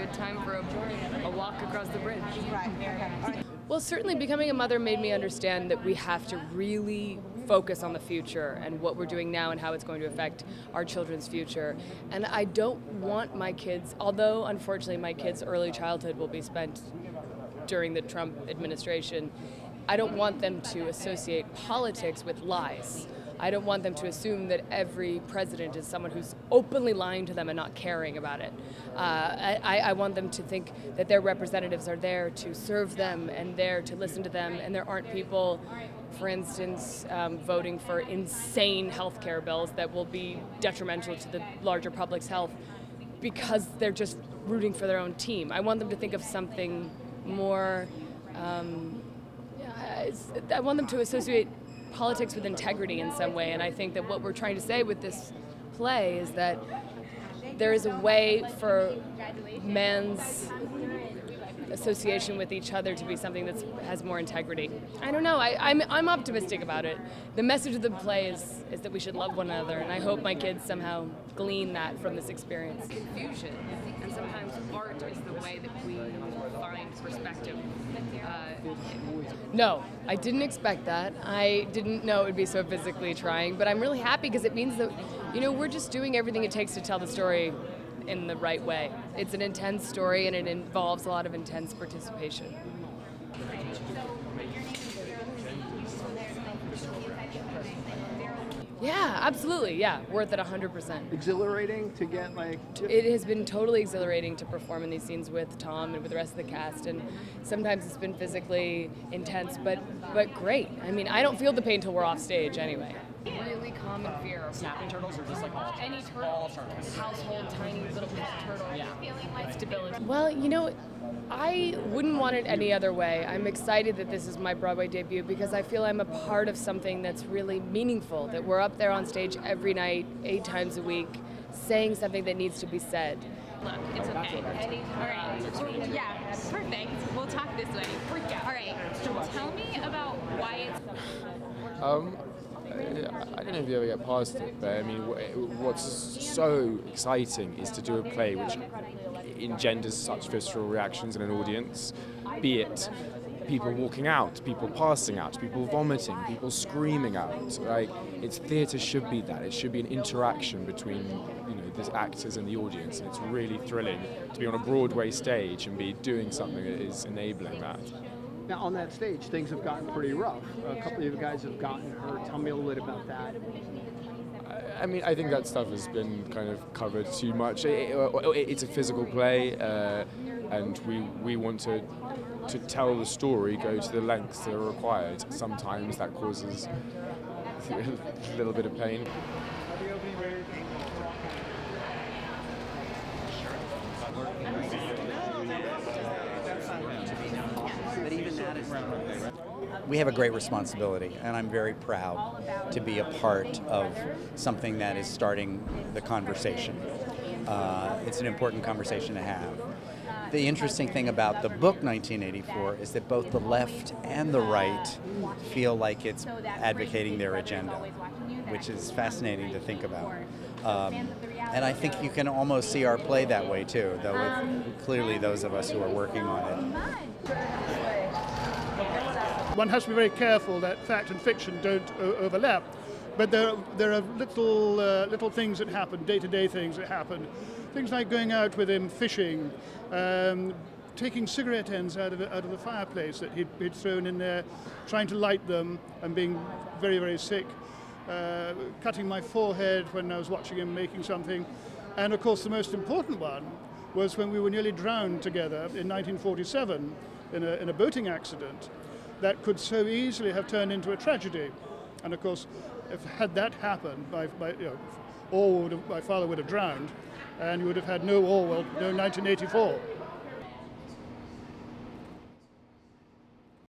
good time for a walk across the bridge. Right. Okay. Well, certainly becoming a mother made me understand that we have to really focus on the future and what we're doing now and how it's going to affect our children's future. And I don't want my kids, although unfortunately my kids' early childhood will be spent during the Trump administration, I don't want them to associate politics with lies. I don't want them to assume that every president is someone who's openly lying to them and not caring about it. I want them to think that their representatives are there to serve them and there to listen to them, and there aren't people, for instance, voting for insane health care bills that will be detrimental to the larger public's health because they're just rooting for their own team. I want them to think of something more, I want them to associate politics with integrity in some way, and I think that what we're trying to say with this play is that there is a way for men's association with each other to be something that has more integrity. I don't know, I'm optimistic about it. The message of the play is that we should love one another, and I hope my kids somehow glean that from this experience. Confusion, and sometimes art is the way that we find perspective. No, I didn't expect that. I didn't know it would be so physically trying, but I'm really happy because it means that, you know, we're just doing everything it takes to tell the story in the right way. It's an intense story and it involves a lot of intense participation. Yeah, absolutely, yeah, worth it 100%. Exhilarating to get It has been totally exhilarating to perform in these scenes with Tom and with the rest of the cast, and sometimes it's been physically intense, but great. I mean, I don't feel the pain till we're off stage anyway. Really common fear. Snapping turtles or just like all any turtle? All turtles. Household tiny little turtle. Yeah. Stability. Well, you know, I wouldn't want it any other way. I'm excited that this is my Broadway debut because I feel I'm a part of something that's really meaningful, that we're up there on stage every night, 8 times a week, saying something that needs to be said. Look, it's okay. All right. Yeah, perfect. We'll talk this way. All right. Tell me about why it's... I don't know if you ever get past it, but I mean, what's so exciting is to do a play which engenders such visceral reactions in an audience, be it people walking out, people passing out, people vomiting, people screaming out. Like, it's theatre should be that. It should be an interaction between, you know, the actors and the audience, and it's really thrilling to be on a Broadway stage and be doing something that is enabling that. Now, on that stage, things have gotten pretty rough. A couple of you guys have gotten hurt. Tell me a little bit about that. I mean, I think that stuff has been kind of covered too much. It's a physical play, and we want to tell the story, go to the lengths that are required. Sometimes that causes a little bit of pain. We have a great responsibility, and I'm very proud to be a part of something that is starting the conversation. It's an important conversation to have. The interesting thing about the book 1984 is that both the left and the right feel like it's advocating their agenda, which is fascinating to think about. And I think you can almost see our play that way too, though clearly those of us who are working on it. One has to be very careful that fact and fiction don't overlap, but there are little things that happen, day-to-day things that happen. Things like going out with him fishing, taking cigarette ends out of the fireplace that he'd thrown in there, trying to light them and being very, very sick, cutting my forehead when I was watching him making something. And of course the most important one was when we were nearly drowned together in 1947 in a boating accident that could so easily have turned into a tragedy. And of course, had that happened, my father would have drowned, and you would have had no Orwell, no 1984.